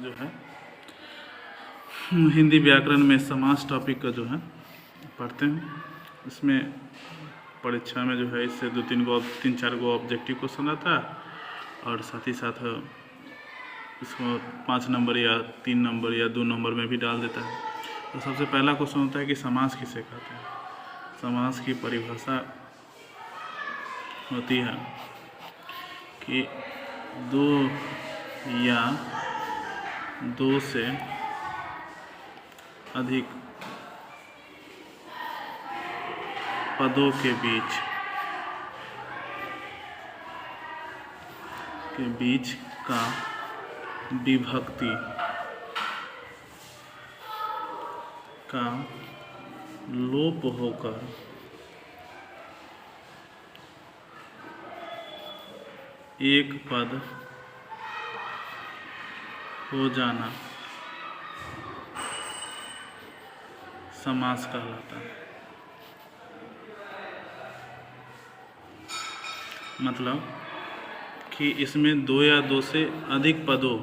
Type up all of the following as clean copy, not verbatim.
जो है हिंदी व्याकरण में समास टॉपिक का जो है पढ़ते हैं। इसमें परीक्षा में जो है इससे 3-4 गो ऑब्जेक्टिव क्वेश्चन आता है और साथ ही साथ इसको 5 नंबर या 3 नंबर या 2 नंबर में भी डाल देता है। तो सबसे पहला क्वेश्चन होता है कि समास किसे कहते हैं। समास की परिभाषा होती है कि दो या दो से अधिक पदों के बीच का विभक्ति का लोप होकर एक पद हो जाना समास कहलाता है। मतलब कि इसमें 2 या 2 से अधिक पदों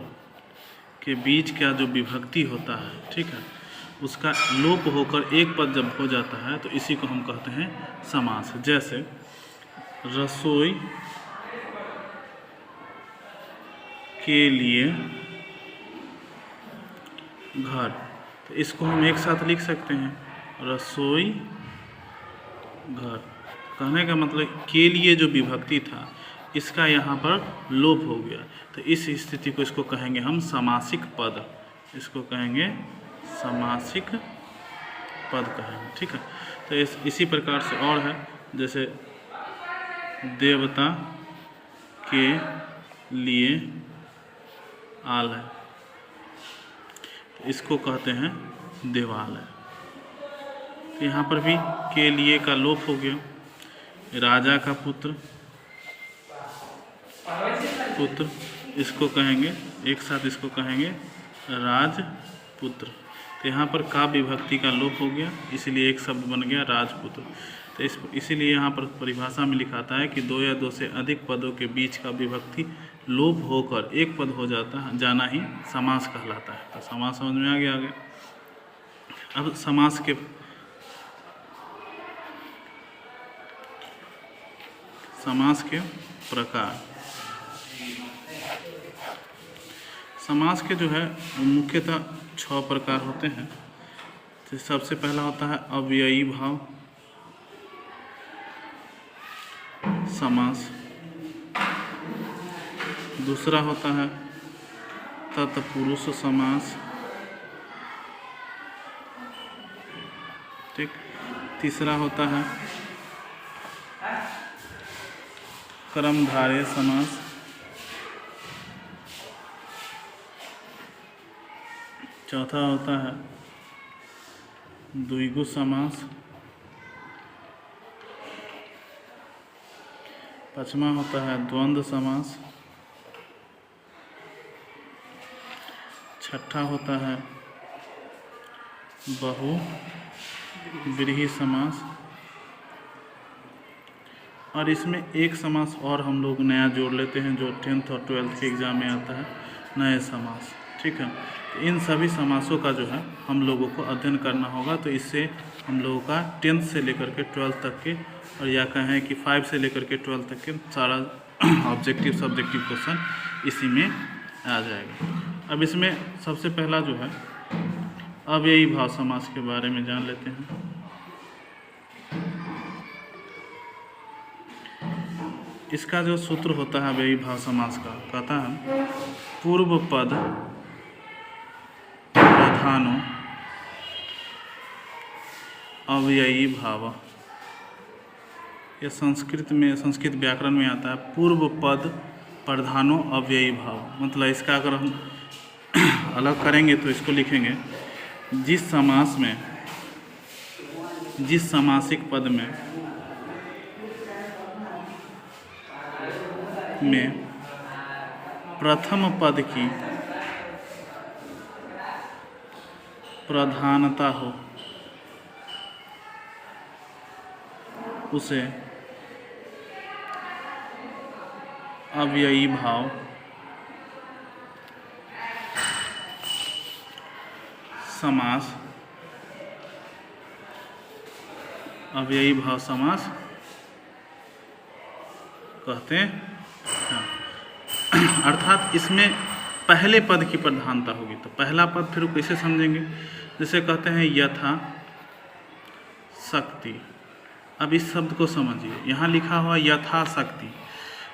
के बीच का जो विभक्ति होता है, ठीक है, उसका लोप होकर एक पद जब हो जाता है तो इसी को हम कहते हैं समास। जैसे रसोई के लिए घर, तो इसको हम एक साथ लिख सकते हैं रसोई घर। कहने का मतलब के लिए जो विभक्ति था इसका यहाँ पर लोप हो गया, तो इस स्थिति को इसको कहेंगे हम समासिक पद। इसको कहेंगे समासिक पद कहेंगे, ठीक है। तो इसी प्रकार से और है, जैसे देवता के लिए आलय, तो इसको कहते हैं देवालय। तो यहाँ पर भी के लिए का लोप हो गया। राजा का पुत्र, इसको कहेंगे एक साथ, इसको कहेंगे राजपुत्र। तो यहाँ पर का विभक्ति का लोप हो गया, इसलिए एक शब्द बन गया राजपुत्र। तो इसीलिए यहाँ पर परिभाषा में लिखाता है कि 2 या 2 से अधिक पदों के बीच का विभक्ति लोप होकर एक पद हो जाना ही समास कहलाता है। तो समास समझ में आ गया आगे। अब समास के प्रकार। समास के जो है मुख्यतः 6 प्रकार होते हैं। तो सबसे पहला होता है अव्ययी भाव समास। दूसरा होता है तत्पुरुष समास, ठीक। तीसरा होता है कर्मधारय समास। चौथा होता है द्विगु समास। पांचवा होता है द्वंद्व समास। छठा होता है बहुव्रीहि समास। और इसमें एक समास और हम लोग नया जोड़ लेते हैं जो 10th और 12th के एग्ज़ाम में आता है, नए समास, ठीक है। तो इन सभी समासों का जो है हम लोगों को अध्ययन करना होगा। तो इससे हम लोगों का 10th से लेकर के 12th तक के, और या कहें कि 5 से लेकर के 12th तक के सारा ऑब्जेक्टिव सब्जेक्टिव क्वेश्चन इसी में आ जाएगा। अब इसमें सबसे पहला जो है अव्ययी भाव समास के बारे में जान लेते हैं। इसका जो सूत्र होता है अव्ययी भाव समास का, कहता है पूर्व पद प्रधानो अव्ययी भाव। यह संस्कृत व्याकरण में आता है पूर्व पद प्रधानो अव्ययी भाव। मतलब इसका अगर हम अलग करेंगे तो इसको लिखेंगे जिस समासिक पद में प्रथम पद की प्रधानता हो उसे अव्ययी भाव समास, अव्ययी भाव समास कहते हैं। अर्थात इसमें पहले पद की प्रधानता होगी। तो पहला पद फिर कैसे समझेंगे? जैसे कहते हैं यथा शक्ति। अब इस शब्द को समझिए, यहाँ लिखा हुआ यथा शक्ति,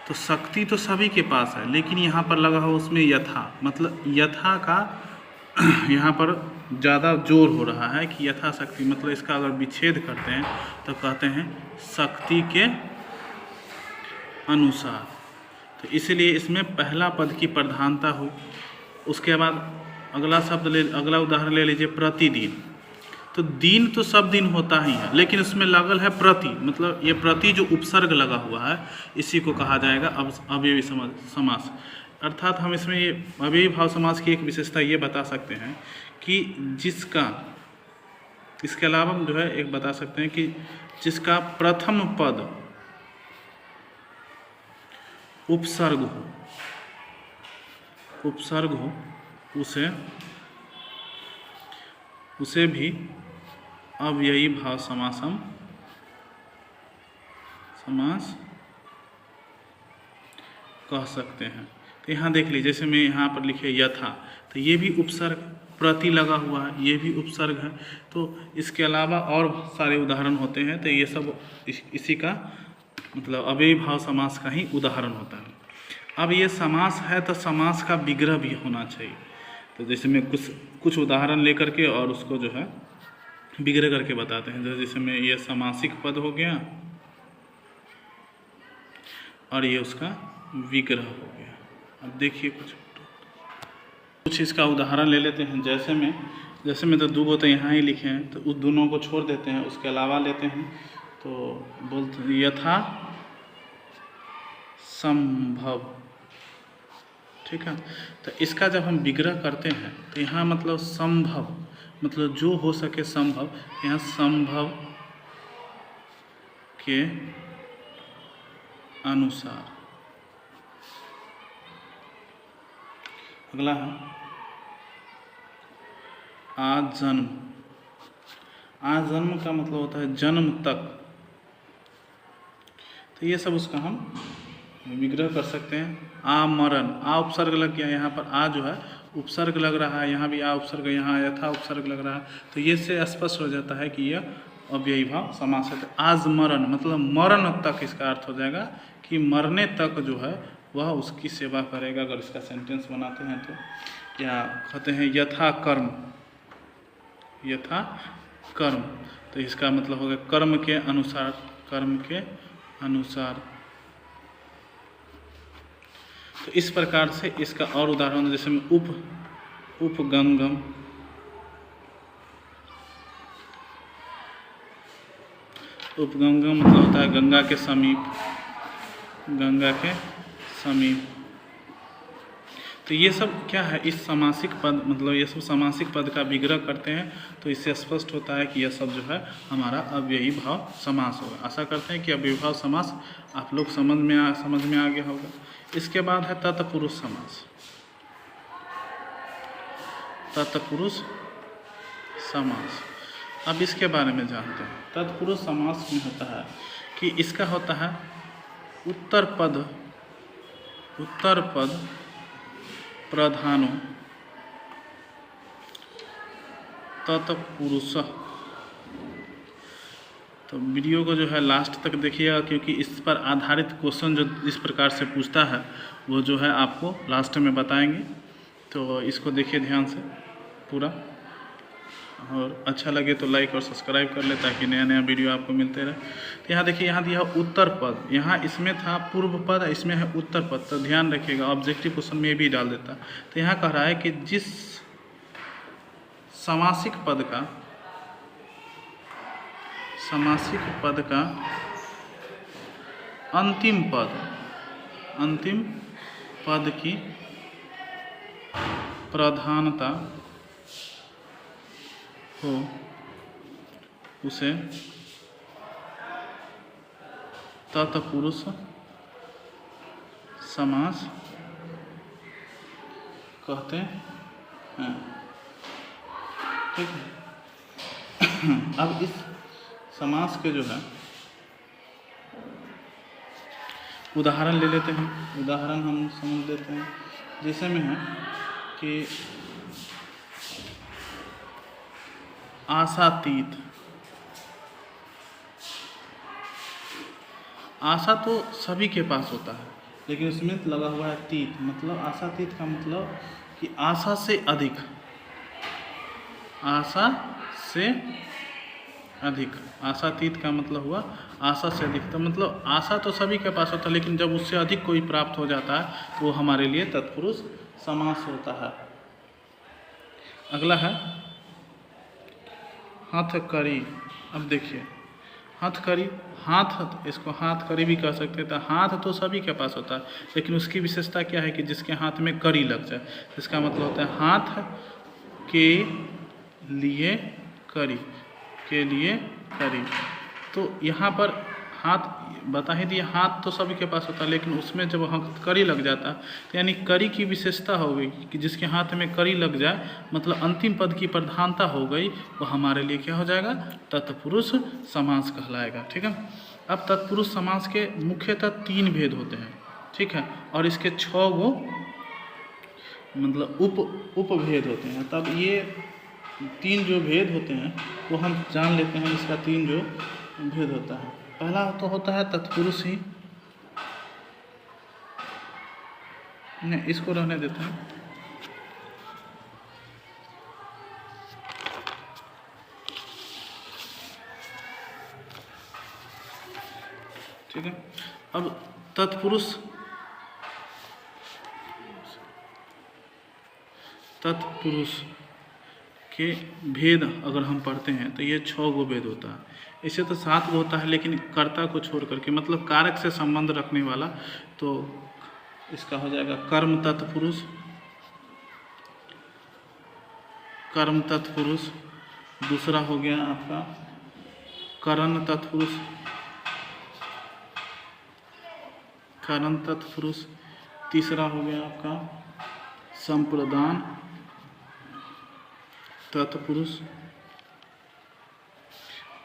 तो शक्ति तो सभी के पास है, लेकिन यहाँ पर लगा हुआ उसमें यथा, मतलब यथा का यहाँ पर ज़्यादा जोर हो रहा है कि यथा शक्ति, मतलब इसका अगर विच्छेद करते हैं तो कहते हैं शक्ति के अनुसार। तो इसलिए इसमें पहला पद की प्रधानता हुई। उसके बाद अगला उदाहरण ले लीजिए, प्रतिदिन। तो दिन तो सब दिन होता ही है, लेकिन इसमें लगल है प्रति, मतलब ये प्रति जो उपसर्ग लगा हुआ है इसी को कहा जाएगा अव्ययी समास। अर्थात हम इसमें ये अव्ययी भाव समास की एक विशेषता ये बता सकते हैं कि जिसका, इसके अलावा हम जो है एक बता सकते हैं कि जिसका प्रथम पद उपसर्ग हो, उसे भी अव्ययी भाव समास कह सकते हैं। तो यहाँ देख लीजिए, जैसे मैं यहाँ पर लिखे यथा, तो ये भी उपसर्ग, प्रति लगा हुआ है, ये भी उपसर्ग है। तो इसके अलावा और सारे उदाहरण होते हैं, तो ये सब इसी का मतलब अव्ययी भाव समास का ही उदाहरण होता है। अब ये समास है तो समास का विग्रह भी होना चाहिए। तो जैसे मैं कुछ उदाहरण लेकर के और उसको जो है विग्रह करके बताते हैं। जैसे में ये समासिक पद हो गया और ये उसका विग्रह हो गया। अब देखिए कुछ इसका उदाहरण ले लेते हैं। जैसे में तो दो तो यहाँ ही लिखे हैं, तो उस दोनों को छोड़ देते हैं, उसके अलावा लेते हैं। तो बोलते हैं यथा संभव, ठीक है। तो इसका जब हम विग्रह करते हैं तो यहाँ मतलब संभव, मतलब जो हो सके संभव, यहाँ संभव के अनुसार। अगला है आजन्म। आजन्म का मतलब होता है जन्म तक। तो ये सब उसका हम विग्रह कर सकते हैं। आमरण, आ उपसर्ग लग गया, यहाँ पर आ जो है उपसर्ग लग रहा है, यहाँ भी आ उपसर्ग, यहाँ यथा उपसर्ग लग रहा है। तो ये से स्पष्ट हो जाता है कि यह अव्ययी भाव समास है। आजमरण मतलब मरण तक, इसका अर्थ हो जाएगा कि मरने तक जो है वह उसकी सेवा करेगा। अगर इसका सेंटेंस बनाते हैं तो, या कहते हैं यथा कर्म, यथा कर्म, तो इसका मतलब होगा कर्म के अनुसार, कर्म के अनुसार। तो इस प्रकार से इसका और उदाहरण, जैसे में उपगंगम, उपगंगम मतलब होता है गंगा के समीप, गंगा के समीप। तो ये सब क्या है, इस समासिक पद, मतलब ये सब समासिक पद का विग्रह करते हैं। तो इससे स्पष्ट होता है कि यह सब जो है हमारा अव्ययी भाव समास होगा। आशा करते हैं कि अव्ययी भाव समास आप लोग समझ में आ गया होगा। इसके बाद है तत्पुरुष समास। तत्पुरुष समास, अब इसके बारे में जानते हैं। तत्पुरुष समास में होता है कि इसका होता है उत्तर पद प्रधानो तत्पुरुष। तो वीडियो को जो है लास्ट तक देखिएगा, क्योंकि इस पर आधारित क्वेश्चन जो इस प्रकार से पूछता है वो जो है आपको लास्ट में बताएंगे। तो इसको देखिए ध्यान से पूरा, और अच्छा लगे तो लाइक और सब्सक्राइब कर ले ताकि नया नया वीडियो आपको मिलते रहे। तो यहाँ देखिए, यहाँ दिया उत्तर पद, यहाँ इसमें था पूर्व पद, इसमें है उत्तर पद। तो ध्यान रखिएगा, ऑब्जेक्टिव क्वेश्चन में भी डाल देता। तो यहाँ कह रहा है कि जिस समासिक पद का अंतिम पद की प्रधानता हो उसे तत्पुरुष समास कहते हैं। ठीक है। अब इस समास के जो है उदाहरण ले लेते हैं। उदाहरण हम समझ लेते हैं। जैसे में है कि आशातीत। आशा तो सभी के पास होता है, लेकिन उसमें लगा हुआ है तीत, मतलब आशातीत का मतलब कि आशा से अधिक, आशा से अधिक। आशातीत का मतलब हुआ आशा से अधिक। तो मतलब आशा तो सभी के पास होता है, लेकिन जब उससे अधिक कोई प्राप्त हो जाता है तो वो हमारे लिए तत्पुरुष समास होता है। अगला है हथकड़ी। अब देखिए हथकड़ी, हाथ, इसको हाथकड़ी भी कह सकते हैं। तो हाथ तो सभी के पास होता है, लेकिन उसकी विशेषता क्या है कि जिसके हाथ में कड़ी लग जाए। इसका मतलब होता है हाथ के लिए कड़ी, के लिए कड़ी। तो यहाँ पर हाथ बता ही दिया, हाथ तो सभी के पास होता है, लेकिन उसमें जब कड़ी लग जाता है तो यानी कड़ी की विशेषता हो गई कि जिसके हाथ में कड़ी लग जाए, मतलब अंतिम पद की प्रधानता हो गई, वो हमारे लिए क्या हो जाएगा, तत्पुरुष समास कहलाएगा। ठीक है। अब तत्पुरुष समास के मुख्यतः 3 भेद होते हैं। ठीक है। और इसके 6 गो मतलब उपभेद होते हैं। तब ये 3 जो भेद होते हैं वो हम जान लेते हैं। इसका 3 जो भेद होता है, पहला तो होता है तत्पुरुष ही, नहीं इसको रहने देते हैं। ठीक है। अब तत्पुरुष के भेद अगर हम पढ़ते हैं तो ये 6 गो भेद होता है। इसे तो 7 गो होता है, लेकिन कर्ता को छोड़ करके, मतलब कारक से संबंध रखने वाला, तो इसका हो जाएगा कर्म तत्पुरुष, कर्म तत्पुरुष। दूसरा हो गया आपका करण तत्पुरुष, करण तत्पुरुष। तीसरा हो गया आपका संप्रदान तत्पुरुष।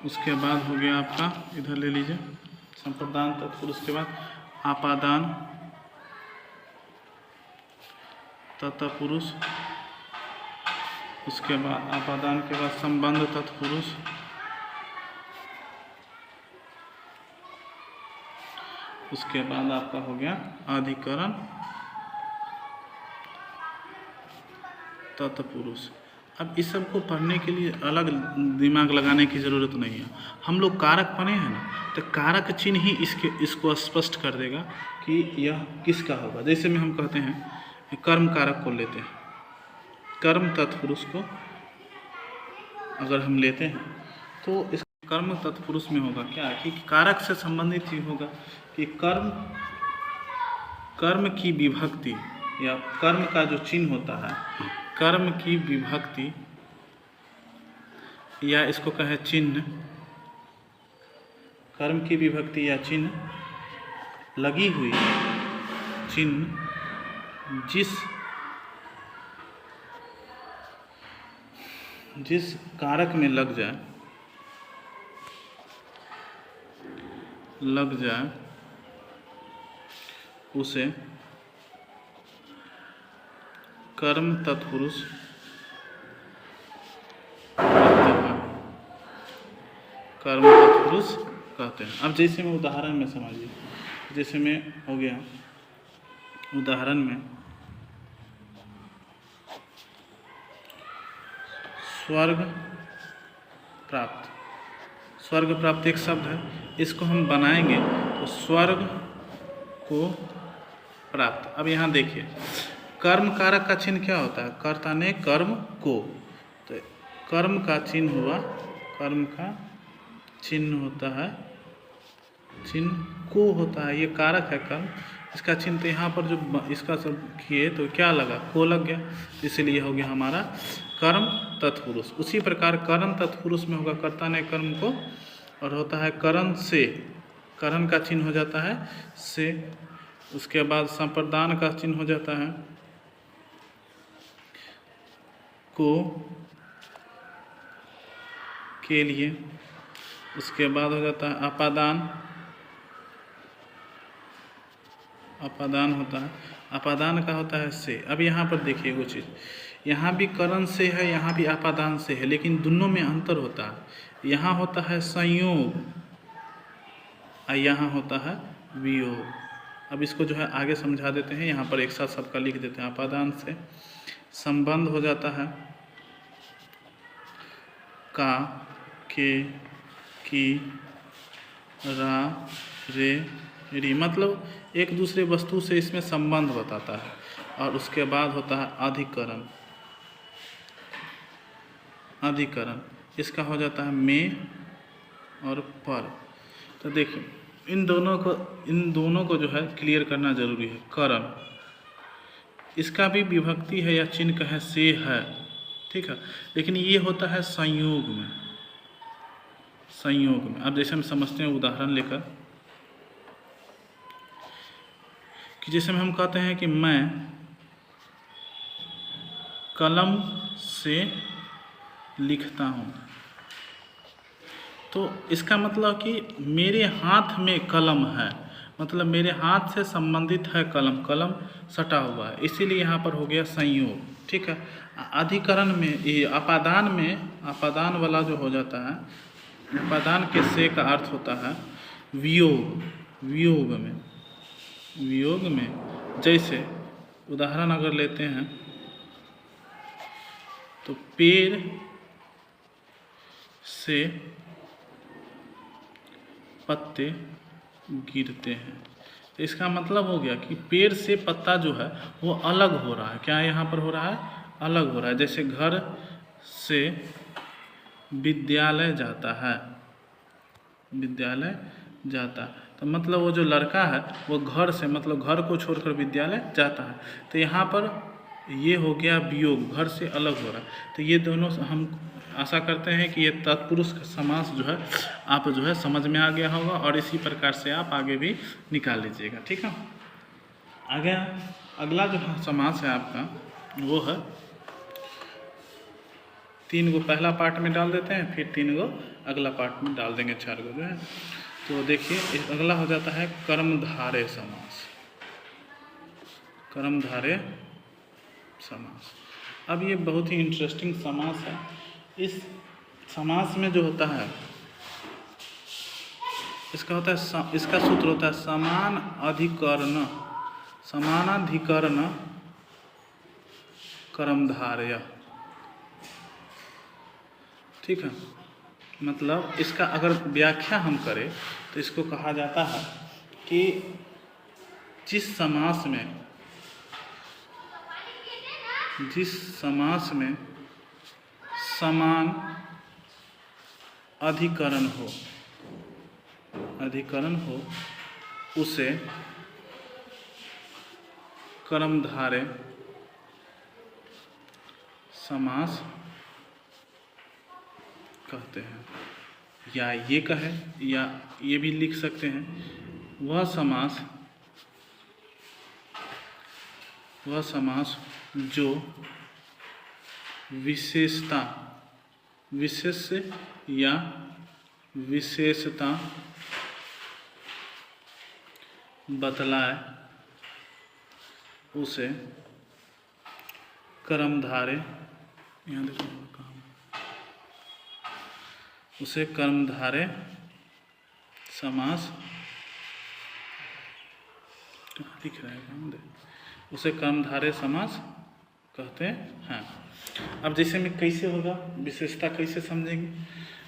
उसके बाद हो गया आपका, इधर ले लीजिए, संप्रदान तत्पुरुष के बाद आपादान तत्पुरुष। उसके बाद आपादान के बाद संबंध तत्पुरुष। उसके बाद आपका हो गया अधिकरण तत्पुरुष। अब इस सब को पढ़ने के लिए अलग दिमाग लगाने की ज़रूरत नहीं है। हम लोग कारक पढ़े हैं ना, तो कारक चिन्ह ही इसको स्पष्ट कर देगा कि यह किसका होगा। जैसे में हम कहते हैं कर्म कारक को लेते हैं, कर्म तत्पुरुष को अगर हम लेते हैं तो इस कर्म तत्पुरुष में होगा क्या कि कारक से संबंधित चीज होगा कि कर्म की विभक्ति या कर्म का जो चिन्ह होता है, कर्म की विभक्ति या इसको कहे चिन्ह, कर्म की विभक्ति या चिन्ह लगी हुई चिन्ह जिस कारक में लग जाए उसे कर्म तत्पुरुष कहते हैं, कर्म तत्पुरुष कहते हैं। अब जैसे में उदाहरण में समझिए, जैसे में हो गया उदाहरण में स्वर्ग प्राप्त। स्वर्ग प्राप्त एक शब्द है, इसको हम बनाएंगे तो स्वर्ग को प्राप्त। अब यहाँ देखिए कर्म कारक का चिन्ह क्या होता है, कर्ता ने कर्म को, तो कर्म का चिन्ह हुआ, कर्म का चिन्ह होता है, चिन्ह को होता है, ये कारक है कर्म, इसका चिन्ह। तो यहाँ पर जो इसका सब किए तो क्या लगा, को लग गया, इसलिए हो गया हमारा कर्म तत्पुरुष। उसी प्रकार करण तत्पुरुष में होगा कर्ता ने कर्म को, और होता है करण से, करण का चिन्ह हो जाता है से। उसके बाद संप्रदान का चिन्ह हो जाता है को, के लिए। उसके बाद हो जाता है अपादान, अपादान होता है, अपादान का होता है से। अब यहाँ पर देखिए वो चीज़, यहाँ भी करण से है, यहाँ भी अपादान से है, लेकिन दोनों में अंतर होता है। यहाँ होता है संयोग और यहाँ होता है वियोग। अब इसको जो है आगे समझा देते हैं, यहाँ पर एक साथ सबका लिख देते हैं। अपादान से संबंध हो जाता है का, के, की, रा, रे, री, मतलब एक दूसरे वस्तु से इसमें संबंध बताता है। और उसके बाद होता है अधिकरण, अधिकरण इसका हो जाता है में और पर। तो देखिए इन दोनों को जो है क्लियर करना जरूरी है। करण इसका भी विभक्ति है या चिन्ह कहें से है, ठीक है, लेकिन ये होता है संयोग में, संयोग में। अब जैसे हम समझते हैं उदाहरण लेकर कि जैसे में हम कहते हैं कि मैं कलम से लिखता हूँ, तो इसका मतलब कि मेरे हाथ में कलम है, मतलब मेरे हाथ से संबंधित है कलम, कलम सटा हुआ है, इसीलिए यहाँ पर हो गया संयोग, ठीक है। अधिकरण में ये अपादान में, अपादान वाला जो हो जाता है, अपादान के से का अर्थ होता है वियोग, वियोग में, वियोग में। जैसे उदाहरण अगर लेते हैं तो पेड़ से पत्ते गिरते हैं, तो इसका मतलब हो गया कि पेड़ से पत्ता जो है वो अलग हो रहा है। क्या यहाँ पर हो रहा है? अलग हो रहा है। जैसे घर से विद्यालय जाता है, विद्यालय जाता है, तो मतलब वो जो लड़का है वो घर से, मतलब घर को छोड़कर विद्यालय जाता है। तो यहाँ पर ये हो गया वियोग, घर से अलग हो रहा है। तो ये दोनों हम आशा करते हैं कि ये तत्पुरुष का समास जो है आप जो है समझ में आ गया होगा, और इसी प्रकार से आप आगे भी निकाल लीजिएगा, ठीक है। आगे अगला जो समास है आपका वो है, 3 गो पहला पार्ट में डाल देते हैं, फिर 3 गो अगला पार्ट में डाल देंगे, 4 गो जो है। तो देखिए अगला हो जाता है कर्मधारय समास, कर्मधारय समास। अब ये बहुत ही इंटरेस्टिंग समास है। इस समास में जो होता है इसका होता है, इसका सूत्र होता है समान अधिकरण, समानाधिकरण कर्मधारय, ठीक है। मतलब इसका अगर व्याख्या हम करें तो इसको कहा जाता है कि जिस समास में समान अधिकरण हो उसे कर्मधारय समास कहते हैं। या ये कहे या ये भी लिख सकते हैं, वह समास जो विशेषता, विशेष या विशेषता बतलाए उसे कर्मधारय, यहाँ देखो काम, उसे कर्मधारय समास लिख रहा है, उसे कर्मधारय समास कहते हैं। अब जैसे में कैसे होगा, विशेषता कैसे समझेंगे?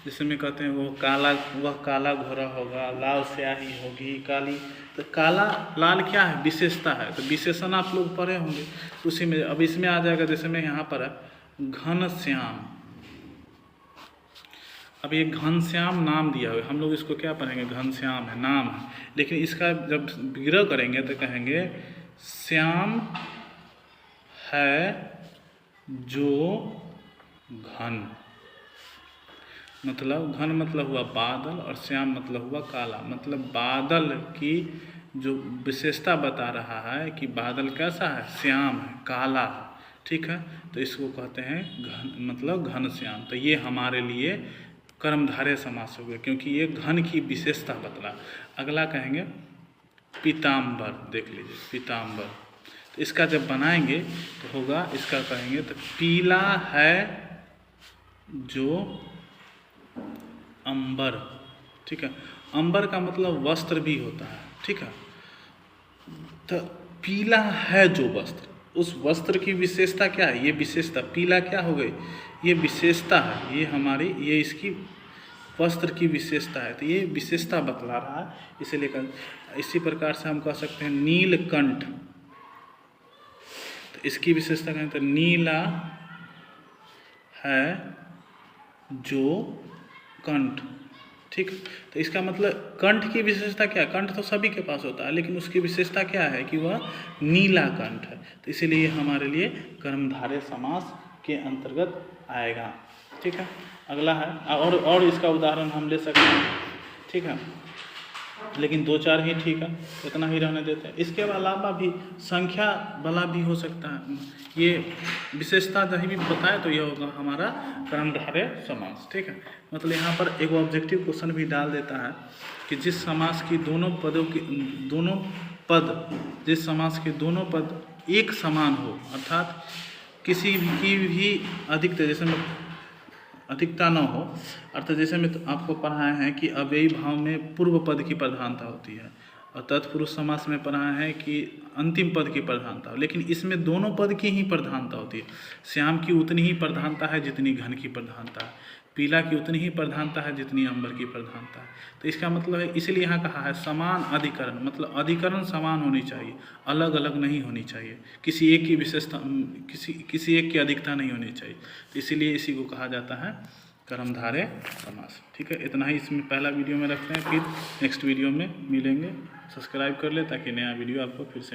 जैसे में कहते हैं वह काला घोड़ा होगा, लाल स्याही होगी, काली, तो काला लाल क्या है? विशेषता है। तो विशेषण आप लोग पढ़े होंगे, उसी में अब इसमें आ जाएगा। जैसे में यहाँ पर है घनश्याम, अब ये घनश्याम नाम दिया हुआ है, हम लोग इसको क्या पढ़ेंगे? घनश्याम है, नाम है, लेकिन इसका जब विग्रह करेंगे तो कहेंगे श्याम है जो घन, मतलब घन मतलब हुआ बादल और श्याम मतलब हुआ काला, मतलब बादल की जो विशेषता बता रहा है कि बादल कैसा है? श्याम है, काला है, ठीक है। तो इसको कहते हैं घन, मतलब घनश्याम। तो ये हमारे लिए कर्मधारय समास हो गया, क्योंकि ये घन की विशेषता बतला। अगला कहेंगे पीताम्बर, देख लीजिए पीताम्बर। तो इसका जब बनाएंगे तो होगा, इसका कहेंगे तो पीला है जो अंबर, ठीक है। अंबर का मतलब वस्त्र भी होता है, ठीक है। तो पीला है जो वस्त्र, उस वस्त्र की विशेषता क्या है, ये विशेषता पीला क्या हो गई, ये विशेषता है, ये हमारी, ये इसकी वस्त्र की विशेषता है। तो ये विशेषता बतला रहा है, इसीलिए इसी प्रकार से हम कह सकते हैं नीलकंठ। तो इसकी विशेषता कहें तो नीला है जो कंठ, ठीक। तो इसका मतलब कंठ की विशेषता क्या है, कंठ तो सभी के पास होता है, लेकिन उसकी विशेषता क्या है कि वह नीला कंठ है। तो इसीलिए हमारे लिए कर्मधारय समास के अंतर्गत आएगा, ठीक है। अगला है, और इसका उदाहरण हम ले सकते हैं, ठीक है, लेकिन 2-4 ही ठीक है, इतना ही रहने देते हैं। इसके अलावा भी संख्या वाला भी हो सकता है, ये विशेषता जहीं भी बताए तो ये होगा हमारा कर्मधारय समास, ठीक है। मतलब यहाँ पर एक ऑब्जेक्टिव क्वेश्चन भी डाल देता है कि जिस समास की दोनों पद जिस समास के दोनों पद एक समान हो, अर्थात किसी की भी अधिकता, जैसे में अधिकता न हो, अर्थात जैसे में तो आपको पढ़ाए हैं कि अव्ययी भाव में पूर्व पद की प्रधानता होती है, और तत्पुरुष समास में पढ़ाए हैं कि अंतिम पद की प्रधानता हो, लेकिन इसमें दोनों पद की ही प्रधानता होती है। श्याम की उतनी ही प्रधानता है जितनी घन की प्रधानता है, पीला की उतनी ही प्रधानता है जितनी अंबर की प्रधानता है। तो इसका मतलब है, इसलिए यहाँ कहा है समान अधिकरण, मतलब अधिकरण समान होनी चाहिए, अलग अलग नहीं होनी चाहिए, किसी एक की विशेषता, किसी एक की अधिकता नहीं होनी चाहिए। तो इसीलिए इसी को कहा जाता है कर्मधारय समास, ठीक है। इतना ही इसमें पहला वीडियो में रखते हैं, फिर नेक्स्ट वीडियो में मिलेंगे। सब्सक्राइब कर ले ताकि नया वीडियो आपको फिर से